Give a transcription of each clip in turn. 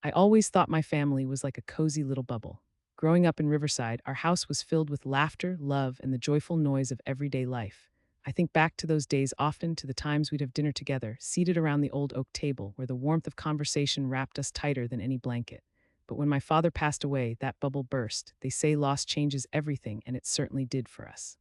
I always thought my family was like a cozy little bubble. Growing up in Riverside, our house was filled with laughter, love, and the joyful noise of everyday life. I think back to those days often, to the times we'd have dinner together, seated around the old oak table where the warmth of conversation wrapped us tighter than any blanket. But when my father passed away, that bubble burst. They say loss changes everything, and it certainly did for us.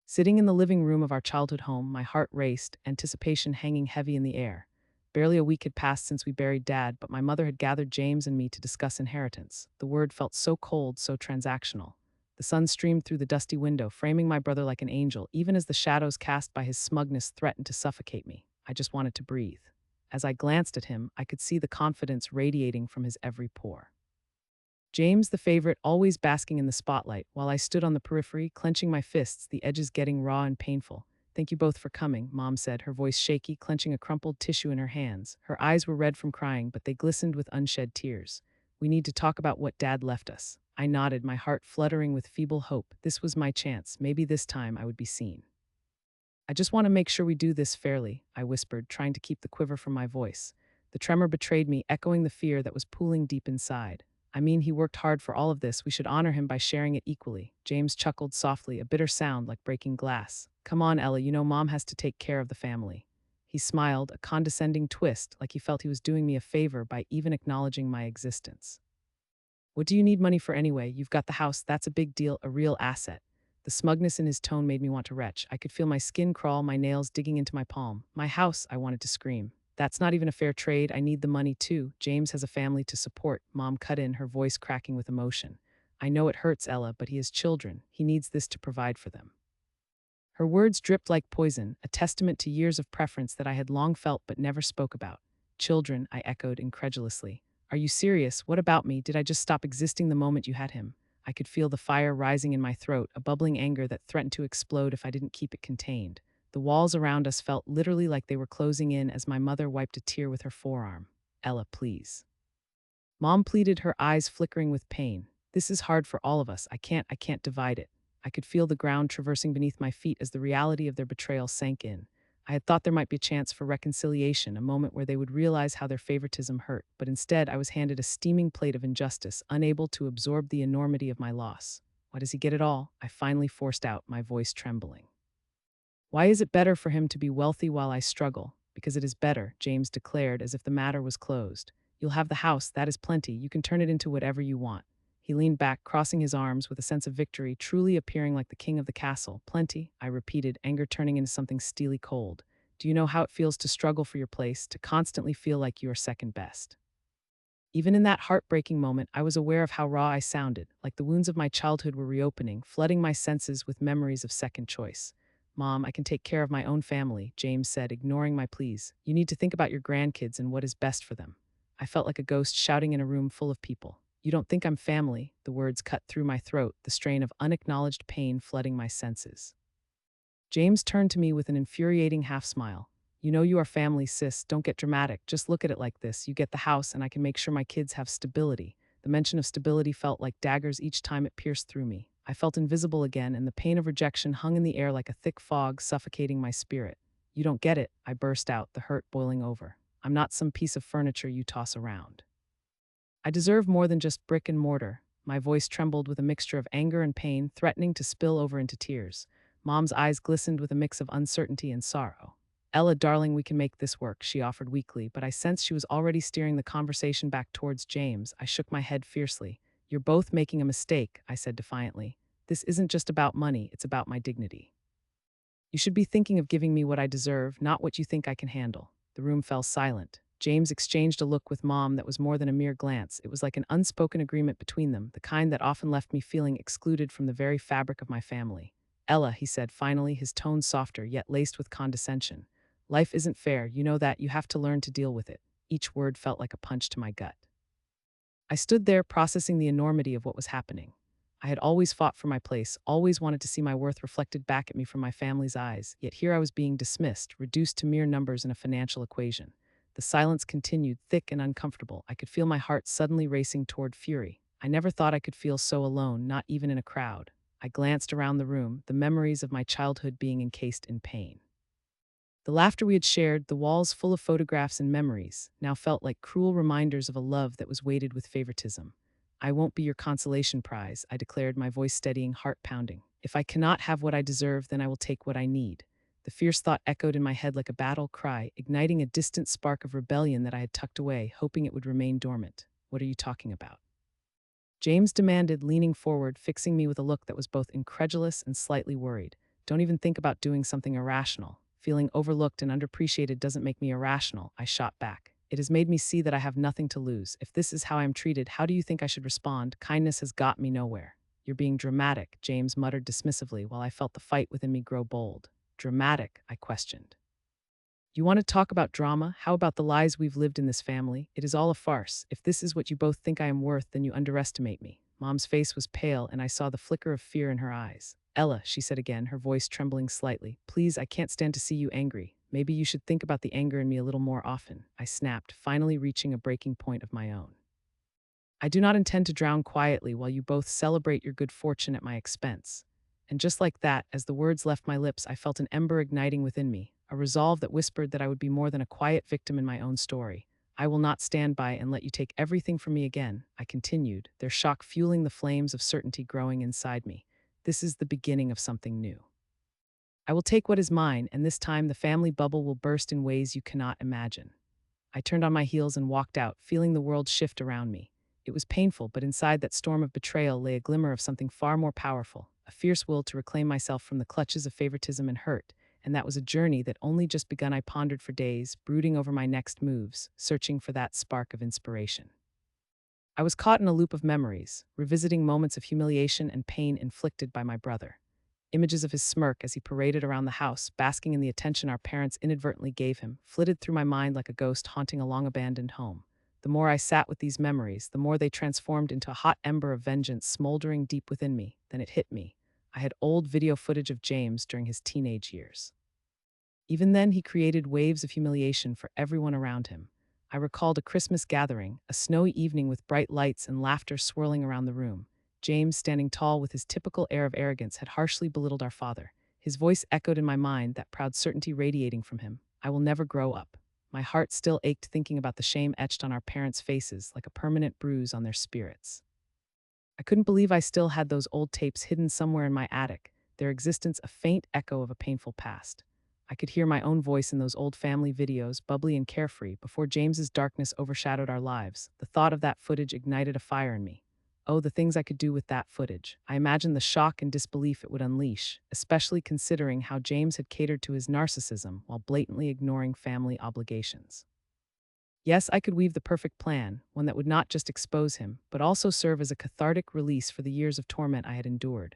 Sitting in the living room of our childhood home, my heart raced, anticipation hanging heavy in the air. Barely a week had passed since we buried Dad, but my mother had gathered James and me to discuss inheritance. The word felt so cold, so transactional. The sun streamed through the dusty window, framing my brother like an angel, even as the shadows cast by his smugness threatened to suffocate me. I just wanted to breathe. As I glanced at him, I could see the confidence radiating from his every pore. James, the favorite, always basking in the spotlight, while I stood on the periphery, clenching my fists, the edges getting raw and painful. "Thank you both for coming," Mom said, her voice shaky, clenching a crumpled tissue in her hands. Her eyes were red from crying, but they glistened with unshed tears. "We need to talk about what Dad left us." I nodded, my heart fluttering with feeble hope. This was my chance. Maybe this time I would be seen. "I just want to make sure we do this fairly," I whispered, trying to keep the quiver from my voice. The tremor betrayed me, echoing the fear that was pooling deep inside. "I mean, he worked hard for all of this. We should honor him by sharing it equally." James chuckled softly, a bitter sound like breaking glass. "Come on, Ella, you know Mom has to take care of the family." He smiled, a condescending twist, like he felt he was doing me a favor by even acknowledging my existence. "What do you need money for anyway? You've got the house, that's a big deal, a real asset." The smugness in his tone made me want to retch. I could feel my skin crawl, my nails digging into my palm. "My house," I wanted to scream. "That's not even a fair trade. I need the money too. James has a family to support." Mom cut in, her voice cracking with emotion. "I know it hurts, Ella, but he has children. He needs this to provide for them." Her words dripped like poison, a testament to years of preference that I had long felt but never spoke about. "Children," I echoed incredulously. "Are you serious? What about me? Did I just stop existing the moment you had him?" I could feel the fire rising in my throat, a bubbling anger that threatened to explode if I didn't keep it contained. The walls around us felt literally like they were closing in as my mother wiped a tear with her forearm. "Ella, please." Mom pleaded, her eyes flickering with pain. "This is hard for all of us. I can't divide it." I could feel the ground traversing beneath my feet as the reality of their betrayal sank in. I had thought there might be a chance for reconciliation, a moment where they would realize how their favoritism hurt, but instead I was handed a steaming plate of injustice, unable to absorb the enormity of my loss. "Why does he get it all?" I finally forced out, my voice trembling. "Why is it better for him to be wealthy while I struggle?" "Because it is better," James declared, as if the matter was closed. "You'll have the house, that is plenty. You can turn it into whatever you want." He leaned back, crossing his arms with a sense of victory, truly appearing like the king of the castle. "Plenty," I repeated, anger turning into something steely cold. "Do you know how it feels to struggle for your place, to constantly feel like you are second best?" Even in that heartbreaking moment, I was aware of how raw I sounded, like the wounds of my childhood were reopening, flooding my senses with memories of second choice. "Mom, I can take care of my own family," James said, ignoring my pleas. "You need to think about your grandkids and what is best for them." I felt like a ghost shouting in a room full of people. "You don't think I'm family?" The words cut through my throat, the strain of unacknowledged pain flooding my senses. James turned to me with an infuriating half-smile. "You know you are family, sis. Don't get dramatic. Just look at it like this. You get the house, and I can make sure my kids have stability." The mention of stability felt like daggers each time it pierced through me. I felt invisible again, and the pain of rejection hung in the air like a thick fog, suffocating my spirit. "You don't get it," I burst out, the hurt boiling over. "I'm not some piece of furniture you toss around. I deserve more than just brick and mortar." My voice trembled with a mixture of anger and pain, threatening to spill over into tears. Mom's eyes glistened with a mix of uncertainty and sorrow. "Ella, darling, we can make this work," she offered weakly, but I sensed she was already steering the conversation back towards James. I shook my head fiercely. "You're both making a mistake," I said defiantly. "This isn't just about money, it's about my dignity. You should be thinking of giving me what I deserve, not what you think I can handle." The room fell silent. James exchanged a look with Mom that was more than a mere glance. It was like an unspoken agreement between them, the kind that often left me feeling excluded from the very fabric of my family. "Ella," he said finally, his tone softer yet laced with condescension. "Life isn't fair, you know that. You have to learn to deal with it." Each word felt like a punch to my gut. I stood there processing the enormity of what was happening. I had always fought for my place, always wanted to see my worth reflected back at me from my family's eyes, yet here I was being dismissed, reduced to mere numbers in a financial equation. The silence continued, thick and uncomfortable. I could feel my heart suddenly racing toward fury. I never thought I could feel so alone, not even in a crowd. I glanced around the room, the memories of my childhood being encased in pain. The laughter we had shared, the walls full of photographs and memories, now felt like cruel reminders of a love that was weighted with favoritism. I won't be your consolation prize, I declared, my voice steadying, heart pounding. If I cannot have what I deserve, then I will take what I need. The fierce thought echoed in my head like a battle cry, igniting a distant spark of rebellion that I had tucked away, hoping it would remain dormant. What are you talking about? James demanded, leaning forward, fixing me with a look that was both incredulous and slightly worried. Don't even think about doing something irrational. Feeling overlooked and underappreciated doesn't make me irrational, I shot back. It has made me see that I have nothing to lose. If this is how I am treated, how do you think I should respond? Kindness has got me nowhere. You're being dramatic, James muttered dismissively while I felt the fight within me grow bold. Dramatic, I questioned. You want to talk about drama? How about the lies we've lived in this family? It is all a farce. If this is what you both think I am worth, then you underestimate me. Mom's face was pale, and I saw the flicker of fear in her eyes. Ella, she said again, her voice trembling slightly, please, I can't stand to see you angry. Maybe you should think about the anger in me a little more often, I snapped, finally reaching a breaking point of my own. I do not intend to drown quietly while you both celebrate your good fortune at my expense. And just like that, as the words left my lips, I felt an ember igniting within me, a resolve that whispered that I would be more than a quiet victim in my own story. I will not stand by and let you take everything from me again, I continued, their shock fueling the flames of certainty growing inside me. This is the beginning of something new. I will take what is mine, and this time the family bubble will burst in ways you cannot imagine. I turned on my heels and walked out, feeling the world shift around me. It was painful, but inside that storm of betrayal lay a glimmer of something far more powerful, a fierce will to reclaim myself from the clutches of favoritism and hurt. And that was a journey that only just begun. I pondered for days, brooding over my next moves, searching for that spark of inspiration. I was caught in a loop of memories, revisiting moments of humiliation and pain inflicted by my brother. Images of his smirk as he paraded around the house, basking in the attention our parents inadvertently gave him, flitted through my mind like a ghost haunting a long-abandoned home. The more I sat with these memories, the more they transformed into a hot ember of vengeance smoldering deep within me. Then it hit me. I had old video footage of James during his teenage years. Even then, he created waves of humiliation for everyone around him. I recalled a Christmas gathering, a snowy evening with bright lights and laughter swirling around the room. James, standing tall with his typical air of arrogance, had harshly belittled our father. His voice echoed in my mind, that proud certainty radiating from him. I will never grow up. My heart still ached thinking about the shame etched on our parents' faces like a permanent bruise on their spirits. I couldn't believe I still had those old tapes hidden somewhere in my attic, their existence a faint echo of a painful past. I could hear my own voice in those old family videos, bubbly and carefree, before James's darkness overshadowed our lives. The thought of that footage ignited a fire in me. Oh, the things I could do with that footage. I imagined the shock and disbelief it would unleash, especially considering how James had catered to his narcissism while blatantly ignoring family obligations. Yes, I could weave the perfect plan, one that would not just expose him, but also serve as a cathartic release for the years of torment I had endured.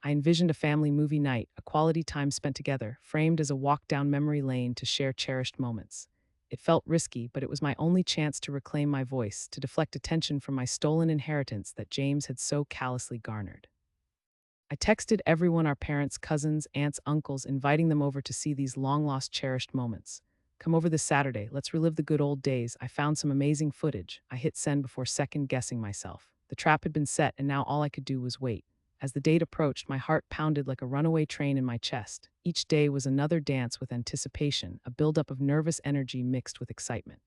I envisioned a family movie night, a quality time spent together, framed as a walk down memory lane to share cherished moments. It felt risky, but it was my only chance to reclaim my voice, to deflect attention from my stolen inheritance that James had so callously garnered. I texted everyone, our parents, cousins, aunts, uncles, inviting them over to see these long-lost cherished moments. Come over this Saturday, let's relive the good old days. I found some amazing footage. I hit send before second-guessing myself. The trap had been set, and now all I could do was wait. As the date approached, my heart pounded like a runaway train in my chest. Each day was another dance with anticipation, a buildup of nervous energy mixed with excitement.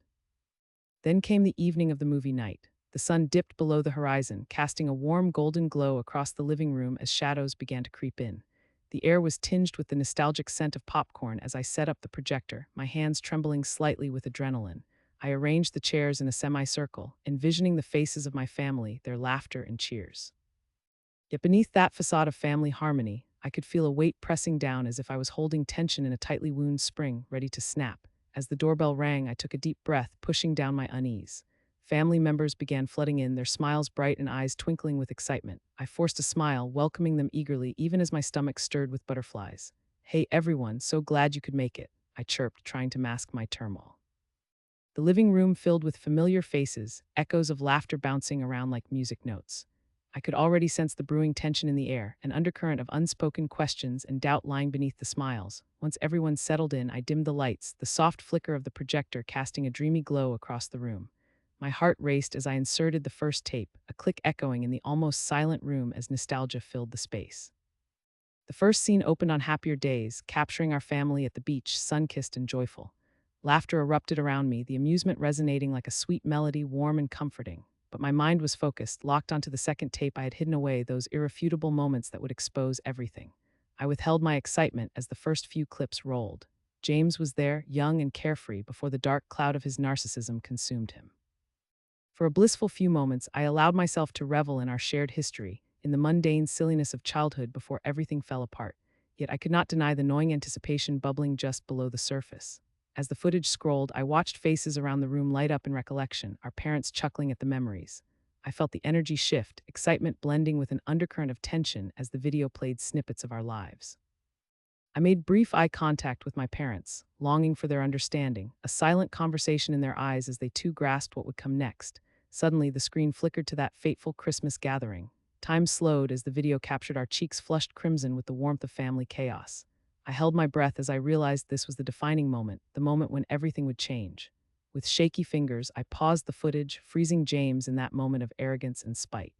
Then came the evening of the movie night. The sun dipped below the horizon, casting a warm golden glow across the living room as shadows began to creep in. The air was tinged with the nostalgic scent of popcorn as I set up the projector, my hands trembling slightly with adrenaline. I arranged the chairs in a semicircle, envisioning the faces of my family, their laughter and cheers. Yet beneath that facade of family harmony, I could feel a weight pressing down as if I was holding tension in a tightly wound spring, ready to snap. As the doorbell rang, I took a deep breath, pushing down my unease. Family members began flooding in, their smiles bright and eyes twinkling with excitement. I forced a smile, welcoming them eagerly, even as my stomach stirred with butterflies. Hey everyone, so glad you could make it, I chirped, trying to mask my turmoil. The living room filled with familiar faces, echoes of laughter bouncing around like music notes. I could already sense the brewing tension in the air, an undercurrent of unspoken questions and doubt lying beneath the smiles. Once everyone settled in, I dimmed the lights, the soft flicker of the projector casting a dreamy glow across the room. My heart raced as I inserted the first tape, a click echoing in the almost silent room as nostalgia filled the space. The first scene opened on happier days, capturing our family at the beach, sun-kissed and joyful. Laughter erupted around me, the amusement resonating like a sweet melody, warm and comforting. But my mind was focused, locked onto the second tape I had hidden away, those irrefutable moments that would expose everything. I withheld my excitement as the first few clips rolled. James was there, young and carefree, before the dark cloud of his narcissism consumed him. For a blissful few moments, I allowed myself to revel in our shared history, in the mundane silliness of childhood before everything fell apart. Yet I could not deny the gnawing anticipation bubbling just below the surface. As the footage scrolled, I watched faces around the room light up in recollection, our parents chuckling at the memories. I felt the energy shift, excitement blending with an undercurrent of tension as the video played snippets of our lives. I made brief eye contact with my parents, longing for their understanding, a silent conversation in their eyes as they too grasped what would come next. Suddenly, the screen flickered to that fateful Christmas gathering. Time slowed as the video captured our cheeks flushed crimson with the warmth of family chaos. I held my breath as I realized this was the defining moment, the moment when everything would change. With shaky fingers, I paused the footage, freezing James in that moment of arrogance and spite.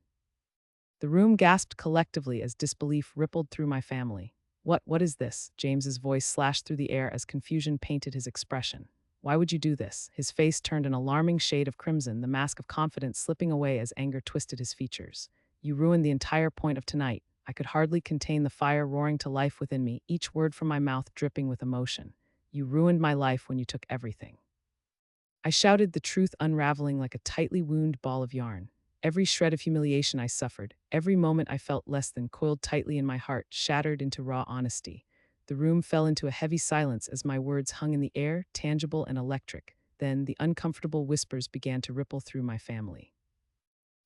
The room gasped collectively as disbelief rippled through my family. What is this? James's voice slashed through the air as confusion painted his expression. Why would you do this? His face turned an alarming shade of crimson, the mask of confidence slipping away as anger twisted his features. You ruined the entire point of tonight. I could hardly contain the fire roaring to life within me, each word from my mouth dripping with emotion. You ruined my life when you took everything. I shouted, the truth unraveling like a tightly wound ball of yarn. Every shred of humiliation I suffered, every moment I felt less than coiled tightly in my heart, shattered into raw honesty. The room fell into a heavy silence as my words hung in the air, tangible and electric. Then the uncomfortable whispers began to ripple through my family.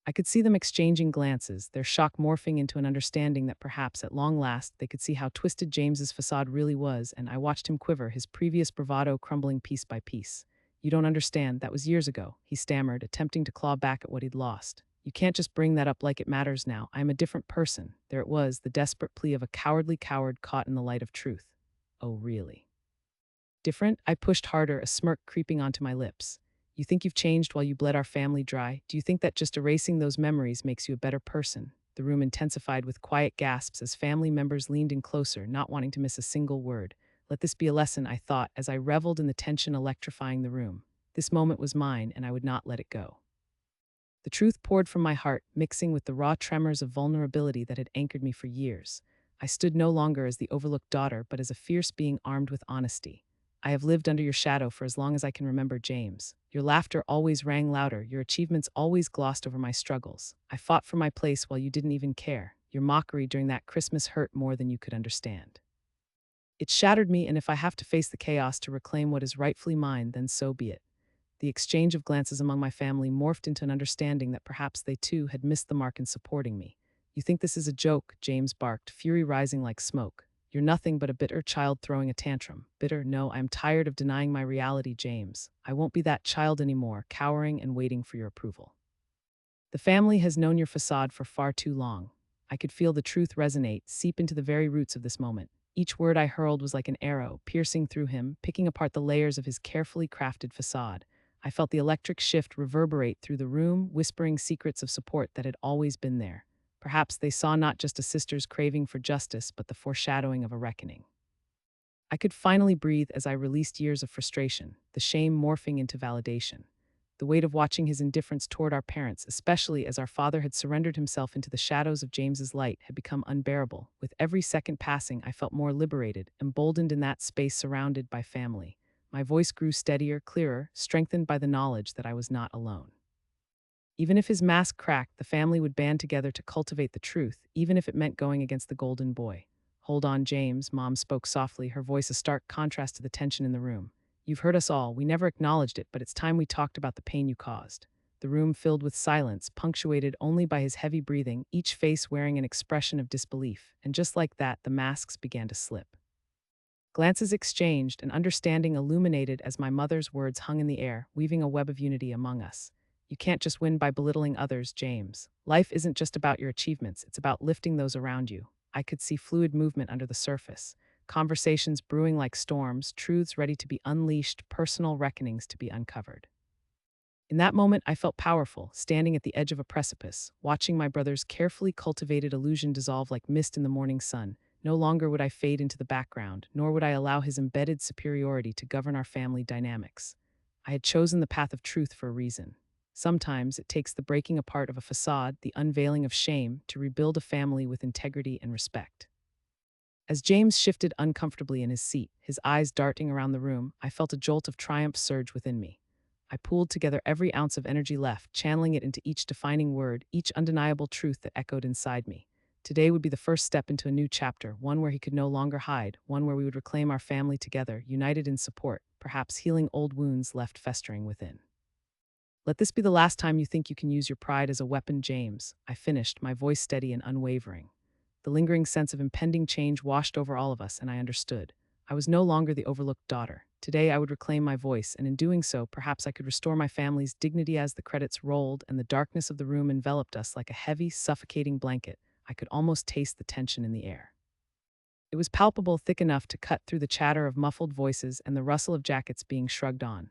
I could see them exchanging glances, their shock morphing into an understanding that perhaps at long last they could see how twisted James's facade really was, and I watched him quiver, his previous bravado crumbling piece by piece. You don't understand, that was years ago, he stammered, attempting to claw back at what he'd lost. You can't just bring that up like it matters now. I'm a different person. There it was, the desperate plea of a cowardly coward caught in the light of truth. Oh, really? Different? I pushed harder, a smirk creeping onto my lips. You think you've changed while you bled our family dry? Do you think that just erasing those memories makes you a better person? The room intensified with quiet gasps as family members leaned in closer, not wanting to miss a single word. Let this be a lesson, I thought, as I reveled in the tension electrifying the room. This moment was mine, and I would not let it go. The truth poured from my heart, mixing with the raw tremors of vulnerability that had anchored me for years. I stood no longer as the overlooked daughter, but as a fierce being armed with honesty. I have lived under your shadow for as long as I can remember, James. Your laughter always rang louder, your achievements always glossed over my struggles. I fought for my place while you didn't even care. Your mockery during that Christmas hurt more than you could understand. It shattered me, and if I have to face the chaos to reclaim what is rightfully mine, then so be it. The exchange of glances among my family morphed into an understanding that perhaps they too had missed the mark in supporting me. You think this is a joke, James barked, fury rising like smoke. You're nothing but a bitter child throwing a tantrum. Bitter? No, I'm tired of denying my reality, James. I won't be that child anymore, cowering and waiting for your approval. The family has known your facade for far too long. I could feel the truth resonate, seep into the very roots of this moment. Each word I hurled was like an arrow, piercing through him, picking apart the layers of his carefully crafted facade. I felt the electric shift reverberate through the room, whispering secrets of support that had always been there. Perhaps they saw not just a sister's craving for justice, but the foreshadowing of a reckoning. I could finally breathe as I released years of frustration, the shame morphing into validation. The weight of watching his indifference toward our parents, especially as our father had surrendered himself into the shadows of James's light, had become unbearable. With every second passing, I felt more liberated, emboldened in that space surrounded by family. My voice grew steadier, clearer, strengthened by the knowledge that I was not alone. Even if his mask cracked, the family would band together to cultivate the truth, even if it meant going against the golden boy. Hold on, James, Mom spoke softly, her voice a stark contrast to the tension in the room. You've hurt us all. We never acknowledged it, but it's time we talked about the pain you caused. The room filled with silence, punctuated only by his heavy breathing, each face wearing an expression of disbelief. And just like that, the masks began to slip. Glances exchanged, and understanding illuminated as my mother's words hung in the air, weaving a web of unity among us. You can't just win by belittling others, James. Life isn't just about your achievements, it's about lifting those around you. I could see fluid movement under the surface. Conversations brewing like storms, truths ready to be unleashed, personal reckonings to be uncovered. In that moment, I felt powerful, standing at the edge of a precipice, watching my brother's carefully cultivated illusion dissolve like mist in the morning sun. No longer would I fade into the background, nor would I allow his embedded superiority to govern our family dynamics. I had chosen the path of truth for a reason. Sometimes it takes the breaking apart of a facade, the unveiling of shame, to rebuild a family with integrity and respect. As James shifted uncomfortably in his seat, his eyes darting around the room, I felt a jolt of triumph surge within me. I pulled together every ounce of energy left, channeling it into each defining word, each undeniable truth that echoed inside me. Today would be the first step into a new chapter, one where he could no longer hide, one where we would reclaim our family together, united in support, perhaps healing old wounds left festering within. Let this be the last time you think you can use your pride as a weapon, James. I finished, my voice steady and unwavering. The lingering sense of impending change washed over all of us, and I understood. I was no longer the overlooked daughter. Today I would reclaim my voice, and in doing so, perhaps I could restore my family's dignity. As the credits rolled and the darkness of the room enveloped us like a heavy, suffocating blanket. I could almost taste the tension in the air. It was palpable, thick enough to cut through the chatter of muffled voices and the rustle of jackets being shrugged on.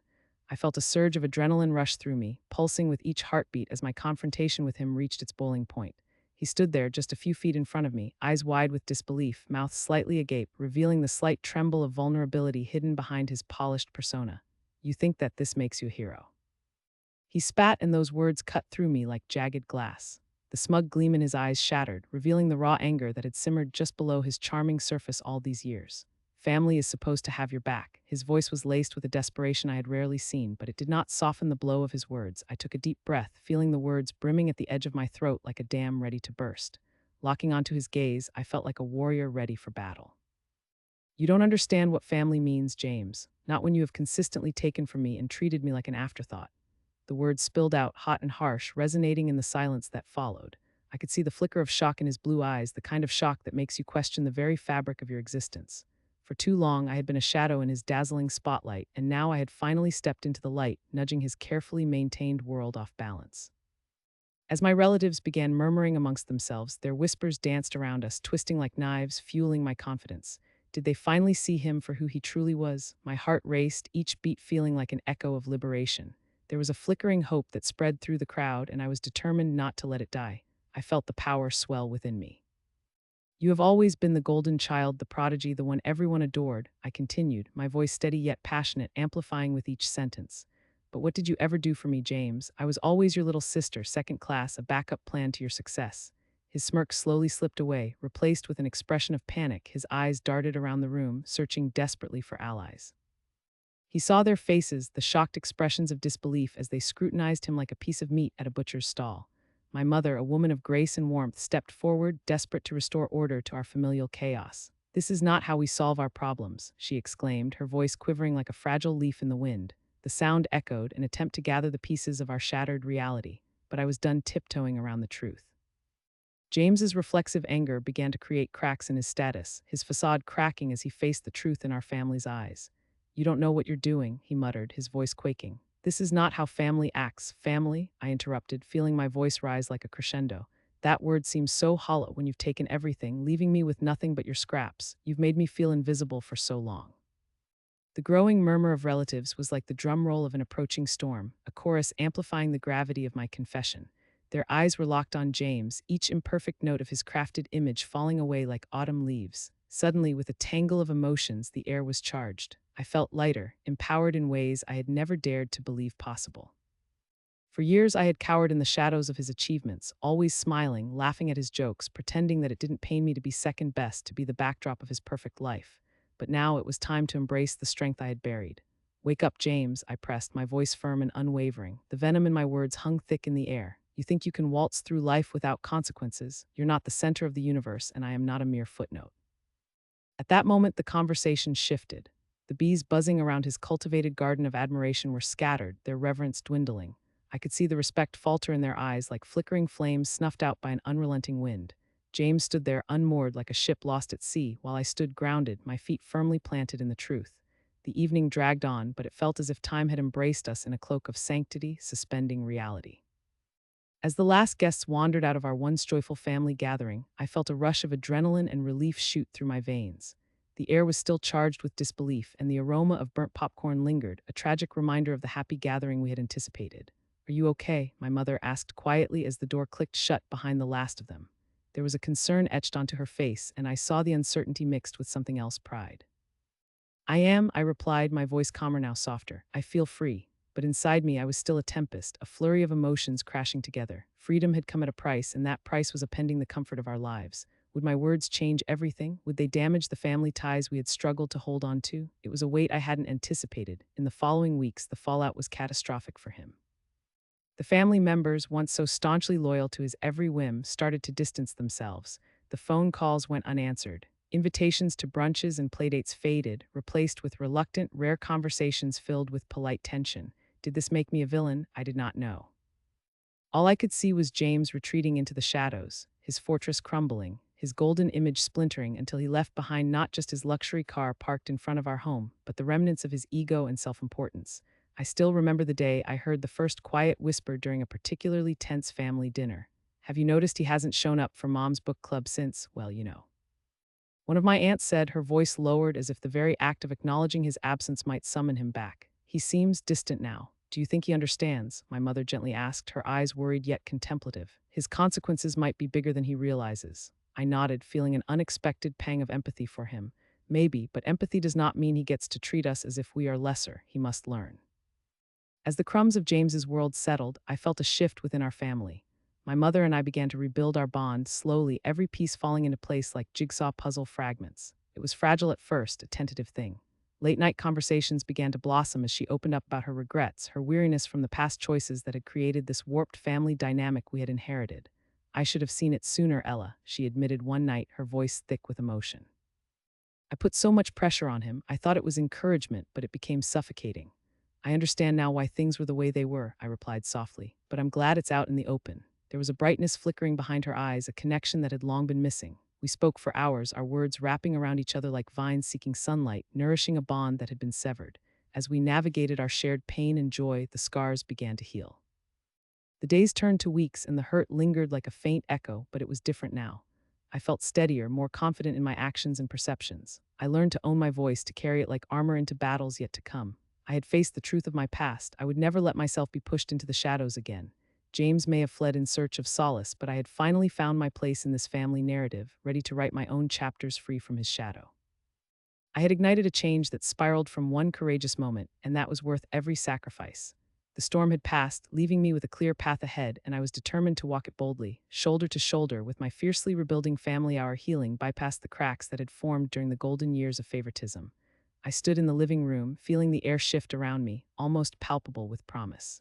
I felt a surge of adrenaline rush through me, pulsing with each heartbeat as my confrontation with him reached its boiling point. He stood there just a few feet in front of me, eyes wide with disbelief, mouth slightly agape, revealing the slight tremble of vulnerability hidden behind his polished persona. "You think that this makes you a hero?" He spat, and those words cut through me like jagged glass. The smug gleam in his eyes shattered, revealing the raw anger that had simmered just below his charming surface all these years. "Family is supposed to have your back." His voice was laced with a desperation I had rarely seen, but it did not soften the blow of his words. I took a deep breath, feeling the words brimming at the edge of my throat like a dam ready to burst. Locking onto his gaze, I felt like a warrior ready for battle. "You don't understand what family means, James. Not when you have consistently taken from me and treated me like an afterthought." The words spilled out, hot and harsh, resonating in the silence that followed. I could see the flicker of shock in his blue eyes, the kind of shock that makes you question the very fabric of your existence. For too long, I had been a shadow in his dazzling spotlight, and now I had finally stepped into the light, nudging his carefully maintained world off balance. As my relatives began murmuring amongst themselves, their whispers danced around us, twisting like knives, fueling my confidence. Did they finally see him for who he truly was? My heart raced, each beat feeling like an echo of liberation. There was a flickering hope that spread through the crowd, and I was determined not to let it die. I felt the power swell within me. "You have always been the golden child, the prodigy, the one everyone adored," I continued, my voice steady yet passionate, amplifying with each sentence. "But what did you ever do for me, James? I was always your little sister, second class, a backup plan to your success." His smirk slowly slipped away, replaced with an expression of panic. His eyes darted around the room, searching desperately for allies. He saw their faces, the shocked expressions of disbelief as they scrutinized him like a piece of meat at a butcher's stall. My mother, a woman of grace and warmth, stepped forward, desperate to restore order to our familial chaos. "This is not how we solve our problems," she exclaimed, her voice quivering like a fragile leaf in the wind. The sound echoed, an attempt to gather the pieces of our shattered reality, but I was done tiptoeing around the truth. James's reflexive anger began to create cracks in his status, his facade cracking as he faced the truth in our family's eyes. "You don't know what you're doing," he muttered, his voice quaking. "This is not how family acts." "Family?" I interrupted, feeling my voice rise like a crescendo. "That word seems so hollow when you've taken everything, leaving me with nothing but your scraps. You've made me feel invisible for so long." The growing murmur of relatives was like the drum roll of an approaching storm, a chorus amplifying the gravity of my confession. Their eyes were locked on James, each imperfect note of his crafted image falling away like autumn leaves. Suddenly, with a tangle of emotions, the air was charged. I felt lighter, empowered in ways I had never dared to believe possible. For years, I had cowered in the shadows of his achievements, always smiling, laughing at his jokes, pretending that it didn't pain me to be second best, to be the backdrop of his perfect life. But now it was time to embrace the strength I had buried. "Wake up, James," I pressed, my voice firm and unwavering. The venom in my words hung thick in the air. "You think you can waltz through life without consequences? You're not the center of the universe, and I am not a mere footnote." At that moment, the conversation shifted. The bees buzzing around his cultivated garden of admiration were scattered, their reverence dwindling. I could see the respect falter in their eyes like flickering flames snuffed out by an unrelenting wind. James stood there unmoored like a ship lost at sea, while I stood grounded, my feet firmly planted in the truth. The evening dragged on, but it felt as if time had embraced us in a cloak of sanctity, suspending reality. As the last guests wandered out of our once joyful family gathering, I felt a rush of adrenaline and relief shoot through my veins. The air was still charged with disbelief, and the aroma of burnt popcorn lingered, a tragic reminder of the happy gathering we had anticipated. "Are you okay?" my mother asked quietly as the door clicked shut behind the last of them. There was a concern etched onto her face, and I saw the uncertainty mixed with something else pride. I replied, my voice calmer now softer. I feel free. But inside me, I was still a tempest, a flurry of emotions crashing together. Freedom had come at a price, and that price was upending the comfort of our lives. Would my words change everything? Would they damage the family ties we had struggled to hold on to? It was a weight I hadn't anticipated. In the following weeks, the fallout was catastrophic for him. The family members, once so staunchly loyal to his every whim, started to distance themselves. The phone calls went unanswered. Invitations to brunches and playdates faded, replaced with reluctant, rare conversations filled with polite tension. Did this make me a villain? I did not know. All I could see was James retreating into the shadows, his fortress crumbling, his golden image splintering until he left behind not just his luxury car parked in front of our home, but the remnants of his ego and self-importance. I still remember the day I heard the first quiet whisper during a particularly tense family dinner. Have you noticed he hasn't shown up for Mom's book club since? Well, you know. One of my aunts said, her voice lowered as if the very act of acknowledging his absence might summon him back. He seems distant now. Do you think he understands? My mother gently asked, her eyes worried yet contemplative. His consequences might be bigger than he realizes. I nodded, feeling an unexpected pang of empathy for him. Maybe, but empathy does not mean he gets to treat us as if we are lesser. He must learn. As the crumbs of James's world settled, I felt a shift within our family. My mother and I began to rebuild our bond, slowly, every piece falling into place like jigsaw puzzle fragments. It was fragile at first, a tentative thing. Late-night conversations began to blossom as she opened up about her regrets, her weariness from the past choices that had created this warped family dynamic we had inherited. I should have seen it sooner, Ella, she admitted one night, her voice thick with emotion. I put so much pressure on him, I thought it was encouragement, but it became suffocating. I understand now why things were the way they were, I replied softly, but I'm glad it's out in the open. There was a brightness flickering behind her eyes, a connection that had long been missing. We spoke for hours, our words wrapping around each other like vines seeking sunlight, nourishing a bond that had been severed. As we navigated our shared pain and joy, the scars began to heal. The days turned to weeks, and the hurt lingered like a faint echo, but it was different now. I felt steadier, more confident in my actions and perceptions. I learned to own my voice, to carry it like armor into battles yet to come. I had faced the truth of my past. I would never let myself be pushed into the shadows again. James may have fled in search of solace, but I had finally found my place in this family narrative, ready to write my own chapters free from his shadow. I had ignited a change that spiraled from one courageous moment, and that was worth every sacrifice. The storm had passed, leaving me with a clear path ahead, and I was determined to walk it boldly, shoulder to shoulder with my fiercely rebuilding family. Our healing bypassed the cracks that had formed during the golden years of favoritism. I stood in the living room, feeling the air shift around me, almost palpable with promise.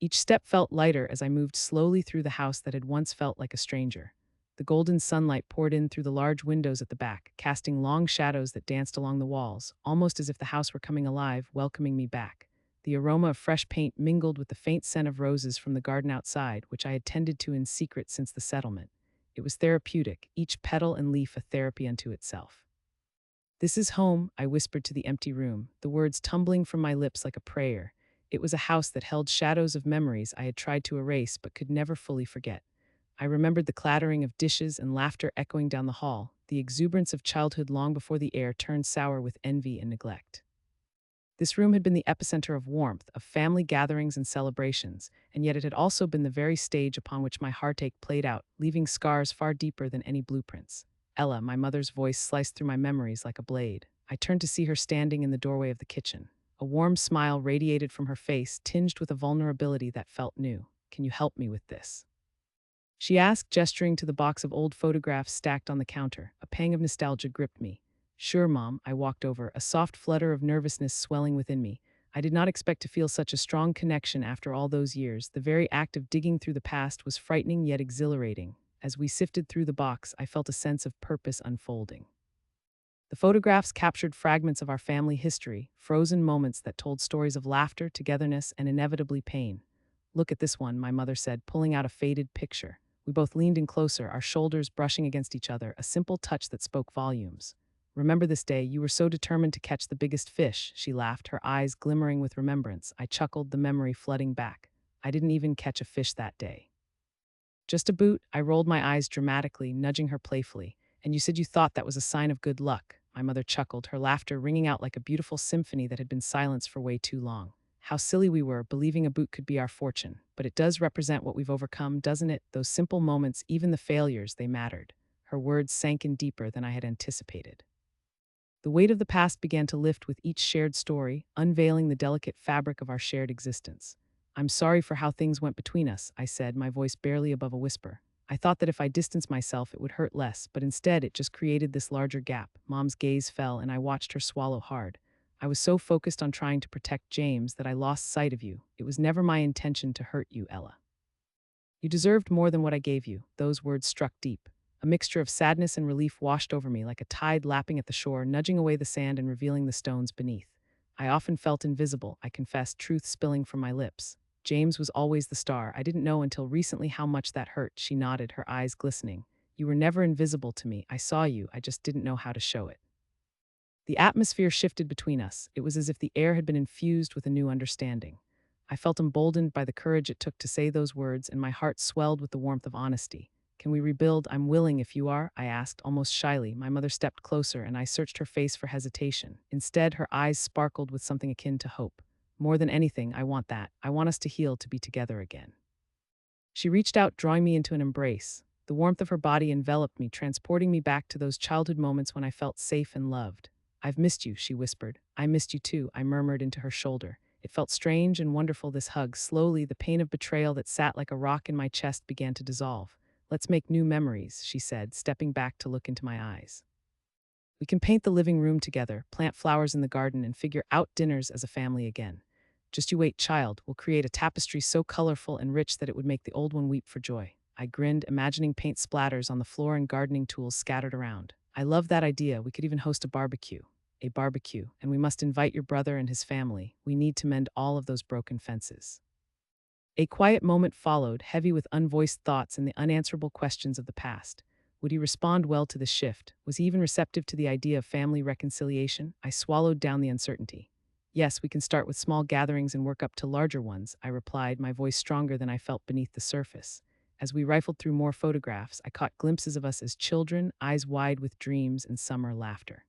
Each step felt lighter as I moved slowly through the house that had once felt like a stranger. The golden sunlight poured in through the large windows at the back, casting long shadows that danced along the walls, almost as if the house were coming alive, welcoming me back. The aroma of fresh paint mingled with the faint scent of roses from the garden outside, which I had tended to in secret since the settlement. It was therapeutic, each petal and leaf a therapy unto itself. This is home, I whispered to the empty room, the words tumbling from my lips like a prayer. It was a house that held shadows of memories I had tried to erase but could never fully forget. I remembered the clattering of dishes and laughter echoing down the hall, the exuberance of childhood long before the air turned sour with envy and neglect. This room had been the epicenter of warmth, of family gatherings and celebrations, and yet it had also been the very stage upon which my heartache played out, leaving scars far deeper than any blueprints. Ella, my mother's voice sliced through my memories like a blade. I turned to see her standing in the doorway of the kitchen. A warm smile radiated from her face, tinged with a vulnerability that felt new. Can you help me with this? She asked, gesturing to the box of old photographs stacked on the counter. A pang of nostalgia gripped me. Sure, Mom, I walked over, a soft flutter of nervousness swelling within me. I did not expect to feel such a strong connection after all those years. The very act of digging through the past was frightening yet exhilarating. As we sifted through the box, I felt a sense of purpose unfolding. The photographs captured fragments of our family history, frozen moments that told stories of laughter, togetherness, and inevitably pain. Look at this one, my mother said, pulling out a faded picture. We both leaned in closer, our shoulders brushing against each other, a simple touch that spoke volumes. Remember this day, you were so determined to catch the biggest fish, she laughed, her eyes glimmering with remembrance. I chuckled, the memory flooding back. I didn't even catch a fish that day. Just a boot, I rolled my eyes dramatically, nudging her playfully. And you said you thought that was a sign of good luck. My mother chuckled, her laughter ringing out like a beautiful symphony that had been silenced for way too long. How silly we were, believing a boot could be our fortune. But it does represent what we've overcome, doesn't it? Those simple moments, even the failures, they mattered. Her words sank in deeper than I had anticipated. The weight of the past began to lift with each shared story, unveiling the delicate fabric of our shared existence. I'm sorry for how things went between us, I said, my voice barely above a whisper. I thought that if I distanced myself, it would hurt less, but instead it just created this larger gap. Mom's gaze fell, and I watched her swallow hard. I was so focused on trying to protect James that I lost sight of you. It was never my intention to hurt you, Ella. You deserved more than what I gave you. Those words struck deep. A mixture of sadness and relief washed over me like a tide lapping at the shore, nudging away the sand and revealing the stones beneath. I often felt invisible, I confessed, truth spilling from my lips. James was always the star. I didn't know until recently how much that hurt. She nodded, her eyes glistening. You were never invisible to me. I saw you, I just didn't know how to show it. The atmosphere shifted between us. It was as if the air had been infused with a new understanding. I felt emboldened by the courage it took to say those words, and my heart swelled with the warmth of honesty. Can we rebuild? I'm willing if you are, I asked, almost shyly. My mother stepped closer, and I searched her face for hesitation. Instead, her eyes sparkled with something akin to hope. More than anything, I want that. I want us to heal, to be together again. She reached out, drawing me into an embrace. The warmth of her body enveloped me, transporting me back to those childhood moments when I felt safe and loved. I've missed you, she whispered. I missed you too, I murmured into her shoulder. It felt strange and wonderful, this hug. Slowly, the pain of betrayal that sat like a rock in my chest began to dissolve. Let's make new memories, she said, stepping back to look into my eyes. We can paint the living room together, plant flowers in the garden, and figure out dinners as a family again. Just you wait, child. We'll create a tapestry so colorful and rich that it would make the old one weep for joy. I grinned, imagining paint splatters on the floor and gardening tools scattered around. I love that idea. We could even host a barbecue. A barbecue, and we must invite your brother and his family. We need to mend all of those broken fences. A quiet moment followed, heavy with unvoiced thoughts and the unanswerable questions of the past. Would he respond well to the shift? Was he even receptive to the idea of family reconciliation? I swallowed down the uncertainty. Yes, we can start with small gatherings and work up to larger ones, I replied, my voice stronger than I felt beneath the surface. As we rifled through more photographs, I caught glimpses of us as children, eyes wide with dreams and summer laughter.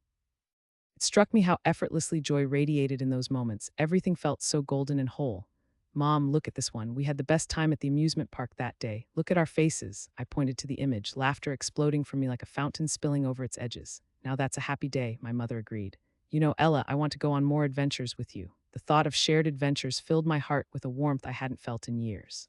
It struck me how effortlessly joy radiated in those moments. Everything felt so golden and whole. Mom, look at this one. We had the best time at the amusement park that day. Look at our faces. I pointed to the image, laughter exploding from me like a fountain spilling over its edges. Now that's a happy day, my mother agreed. You know, Ella, I want to go on more adventures with you. The thought of shared adventures filled my heart with a warmth I hadn't felt in years.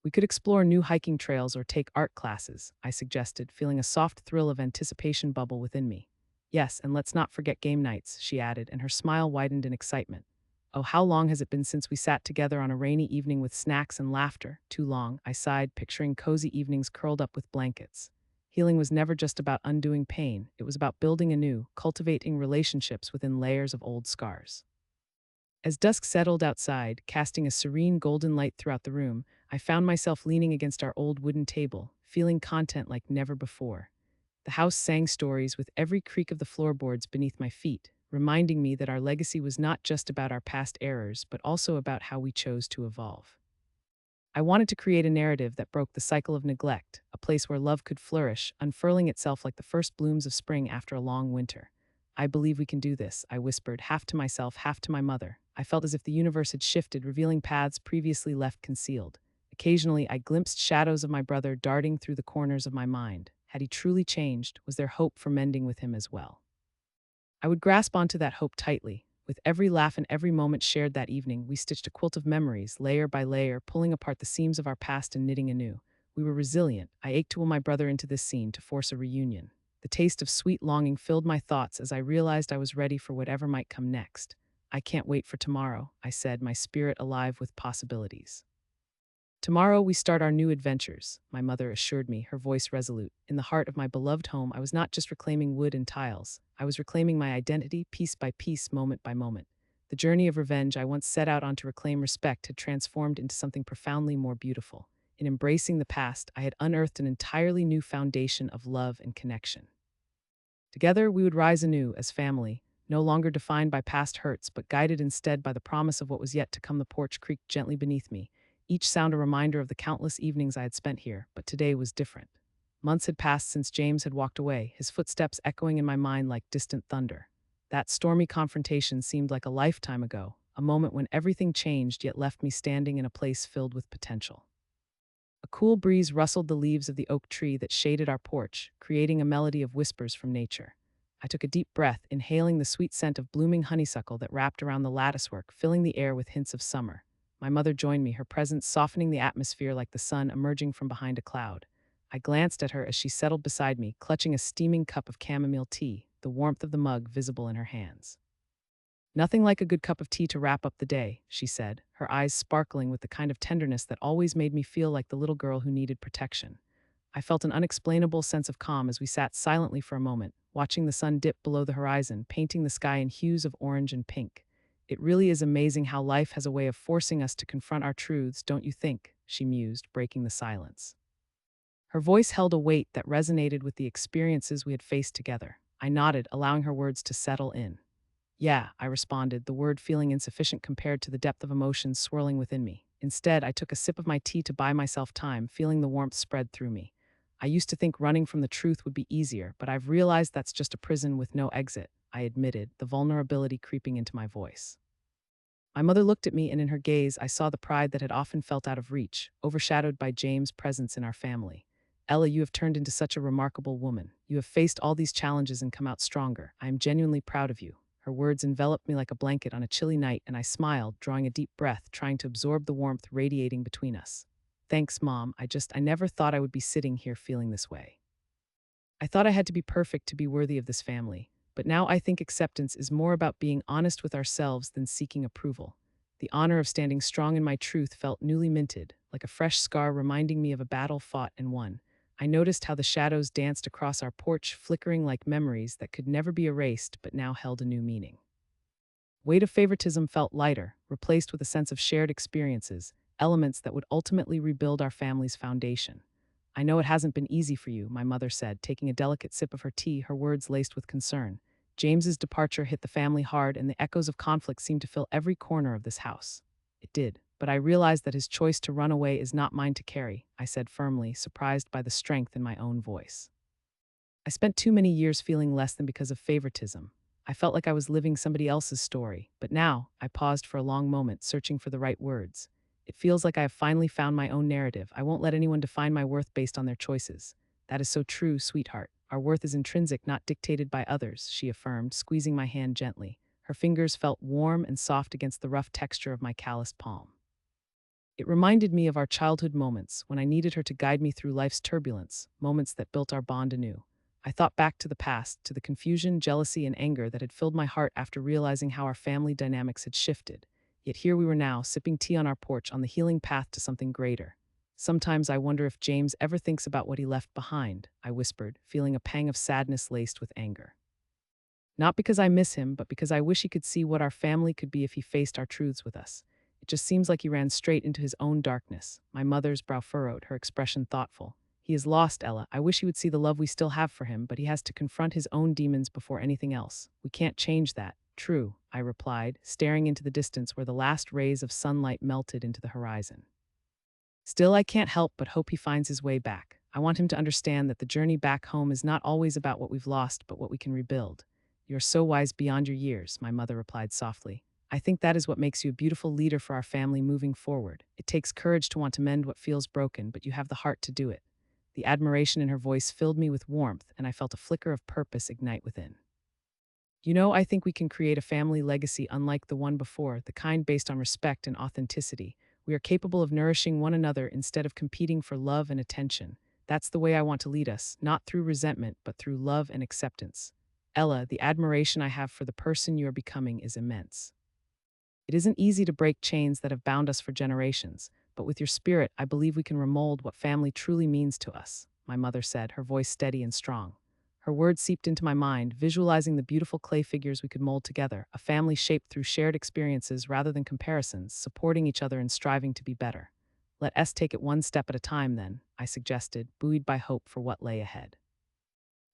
We could explore new hiking trails or take art classes, I suggested, feeling a soft thrill of anticipation bubble within me. Yes, and let's not forget game nights, she added, and her smile widened in excitement. Oh, how long has it been since we sat together on a rainy evening with snacks and laughter? Too long, I sighed, picturing cozy evenings curled up with blankets. Healing was never just about undoing pain, it was about building anew, cultivating relationships within layers of old scars. As dusk settled outside, casting a serene golden light throughout the room, I found myself leaning against our old wooden table, feeling content like never before. The house sang stories with every creak of the floorboards beneath my feet, reminding me that our legacy was not just about our past errors, but also about how we chose to evolve. I wanted to create a narrative that broke the cycle of neglect, a place where love could flourish, unfurling itself like the first blooms of spring after a long winter. I believe we can do this, I whispered, half to myself, half to my mother. I felt as if the universe had shifted, revealing paths previously left concealed. Occasionally, I glimpsed shadows of my brother darting through the corners of my mind. Had he truly changed? Was there hope for mending with him as well? I would grasp onto that hope tightly. With every laugh and every moment shared that evening, we stitched a quilt of memories, layer by layer, pulling apart the seams of our past and knitting anew. We were resilient. I ached to will my brother into this scene to force a reunion. The taste of sweet longing filled my thoughts as I realized I was ready for whatever might come next. I can't wait for tomorrow, I said, my spirit alive with possibilities. Tomorrow we start our new adventures, my mother assured me, her voice resolute. In the heart of my beloved home, I was not just reclaiming wood and tiles. I was reclaiming my identity, piece by piece, moment by moment. The journey of revenge I once set out on to reclaim respect had transformed into something profoundly more beautiful. In embracing the past, I had unearthed an entirely new foundation of love and connection. Together, we would rise anew as family, no longer defined by past hurts, but guided instead by the promise of what was yet to come. The porch creaked gently beneath me, each sound a reminder of the countless evenings I had spent here, but today was different. Months had passed since James had walked away, his footsteps echoing in my mind like distant thunder. That stormy confrontation seemed like a lifetime ago. a moment when everything changed yet left me standing in a place filled with potential. A cool breeze rustled the leaves of the oak tree that shaded our porch, creating a melody of whispers from nature. I took a deep breath, inhaling the sweet scent of blooming honeysuckle that wrapped around the latticework, filling the air with hints of summer. My mother joined me, her presence softening the atmosphere like the sun emerging from behind a cloud. I glanced at her as she settled beside me, clutching a steaming cup of chamomile tea, the warmth of the mug visible in her hands. "Nothing like a good cup of tea to wrap up the day," she said, her eyes sparkling with the kind of tenderness that always made me feel like the little girl who needed protection. I felt an unexplainable sense of calm as we sat silently for a moment, watching the sun dip below the horizon, painting the sky in hues of orange and pink. "It really is amazing how life has a way of forcing us to confront our truths, don't you think?" she mused, breaking the silence. Her voice held a weight that resonated with the experiences we had faced together. I nodded, allowing her words to settle in. "Yeah," I responded, the word feeling insufficient compared to the depth of emotions swirling within me. Instead, I took a sip of my tea to buy myself time, feeling the warmth spread through me. I used to think running from the truth would be easier, but I've realized that's just a prison with no exit, I admitted, the vulnerability creeping into my voice. My mother looked at me, and in her gaze, I saw the pride that had often felt out of reach, overshadowed by James' presence in our family. "Ella, you have turned into such a remarkable woman. You have faced all these challenges and come out stronger. I am genuinely proud of you." Her words enveloped me like a blanket on a chilly night, and I smiled, drawing a deep breath, trying to absorb the warmth radiating between us. "Thanks, Mom. I never thought I would be sitting here feeling this way. I thought I had to be perfect to be worthy of this family, but now I think acceptance is more about being honest with ourselves than seeking approval." The honor of standing strong in my truth felt newly minted, like a fresh scar reminding me of a battle fought and won. I noticed how the shadows danced across our porch, flickering like memories that could never be erased but now held a new meaning. Weight of favoritism felt lighter, replaced with a sense of shared experiences, elements that would ultimately rebuild our family's foundation. "I know it hasn't been easy for you," my mother said, taking a delicate sip of her tea, her words laced with concern. "James's departure hit the family hard, and the echoes of conflict seemed to fill every corner of this house." "It did, but I realized that his choice to run away is not mine to carry," I said firmly, surprised by the strength in my own voice. "I spent too many years feeling less than because of favoritism. I felt like I was living somebody else's story, but now," I paused for a long moment, searching for the right words. "It feels like I have finally found my own narrative. I won't let anyone define my worth based on their choices." "That is so true, sweetheart. Our worth is intrinsic, not dictated by others," she affirmed, squeezing my hand gently. Her fingers felt warm and soft against the rough texture of my calloused palm. It reminded me of our childhood moments, when I needed her to guide me through life's turbulence, moments that built our bond anew. I thought back to the past, to the confusion, jealousy, and anger that had filled my heart after realizing how our family dynamics had shifted. Yet here we were now, sipping tea on our porch on the healing path to something greater. "Sometimes I wonder if James ever thinks about what he left behind," I whispered, feeling a pang of sadness laced with anger. "Not because I miss him, but because I wish he could see what our family could be if he faced our truths with us. It just seems like he ran straight into his own darkness." My mother's brow furrowed, her expression thoughtful. "He is lost, Ella. I wish he would see the love we still have for him, but he has to confront his own demons before anything else. We can't change that." "True," I replied, staring into the distance where the last rays of sunlight melted into the horizon. "Still, I can't help but hope he finds his way back. I want him to understand that the journey back home is not always about what we've lost, but what we can rebuild." "You're so wise beyond your years," my mother replied softly. "I think that is what makes you a beautiful leader for our family moving forward. It takes courage to want to mend what feels broken, but you have the heart to do it." The admiration in her voice filled me with warmth, and I felt a flicker of purpose ignite within. "You know, I think we can create a family legacy unlike the one before, the kind based on respect and authenticity. We are capable of nourishing one another instead of competing for love and attention. That's the way I want to lead us, not through resentment, but through love and acceptance. Ella, the admiration I have for the person you are becoming is immense. It isn't easy to break chains that have bound us for generations, but with your spirit, I believe we can remold what family truly means to us," my mother said, her voice steady and strong. Her words seeped into my mind, visualizing the beautiful clay figures we could mold together, a family shaped through shared experiences rather than comparisons, supporting each other and striving to be better. "Let us take it one step at a time, then," I suggested, buoyed by hope for what lay ahead.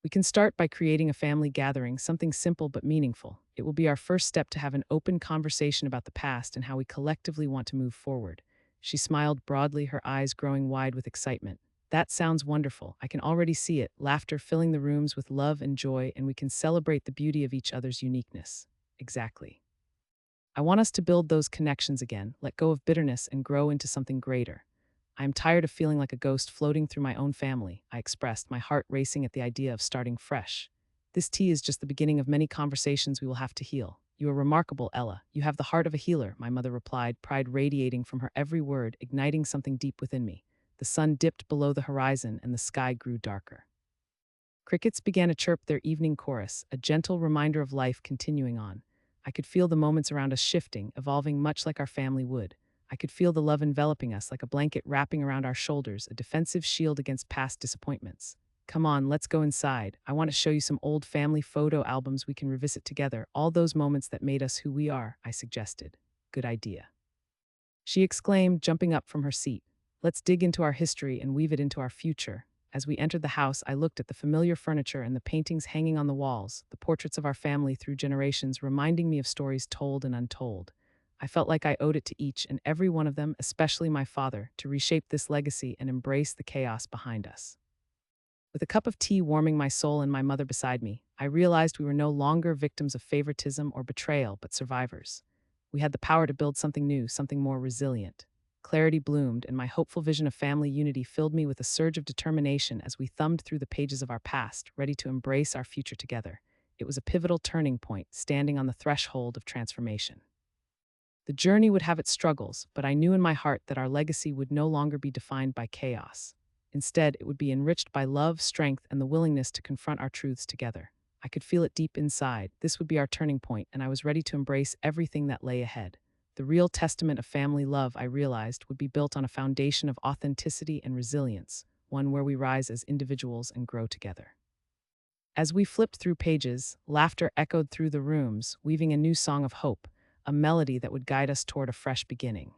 "We can start by creating a family gathering, something simple but meaningful. It will be our first step to have an open conversation about the past and how we collectively want to move forward." She smiled broadly, her eyes growing wide with excitement. "That sounds wonderful. I can already see it, laughter filling the rooms with love and joy, and we can celebrate the beauty of each other's uniqueness." "Exactly." I want us to build those connections again, let go of bitterness, and grow into something greater. I am tired of feeling like a ghost floating through my own family, I expressed, my heart racing at the idea of starting fresh. This tea is just the beginning of many conversations we will have to heal. You are remarkable, Ella. You have the heart of a healer, my mother replied, pride radiating from her every word, igniting something deep within me. The sun dipped below the horizon and the sky grew darker. Crickets began to chirp their evening chorus, a gentle reminder of life continuing on. I could feel the moments around us shifting, evolving much like our family would. I could feel the love enveloping us like a blanket wrapping around our shoulders, a defensive shield against past disappointments. Come on, let's go inside. I want to show you some old family photo albums we can revisit together, all those moments that made us who we are, I suggested. Good idea, she exclaimed, jumping up from her seat. Let's dig into our history and weave it into our future. As we entered the house, I looked at the familiar furniture and the paintings hanging on the walls, the portraits of our family through generations, reminding me of stories told and untold. I felt like I owed it to each and every one of them, especially my father, to reshape this legacy and embrace the chaos behind us. With a cup of tea warming my soul and my mother beside me, I realized we were no longer victims of favoritism or betrayal, but survivors. We had the power to build something new, something more resilient. Clarity bloomed, and my hopeful vision of family unity filled me with a surge of determination as we thumbed through the pages of our past, ready to embrace our future together. It was a pivotal turning point, standing on the threshold of transformation. The journey would have its struggles, but I knew in my heart that our legacy would no longer be defined by chaos. Instead, it would be enriched by love, strength, and the willingness to confront our truths together. I could feel it deep inside. This would be our turning point, and I was ready to embrace everything that lay ahead. The real testament of family love, I realized, would be built on a foundation of authenticity and resilience, one where we rise as individuals and grow together. As we flipped through pages, laughter echoed through the rooms, weaving a new song of hope, a melody that would guide us toward a fresh beginning.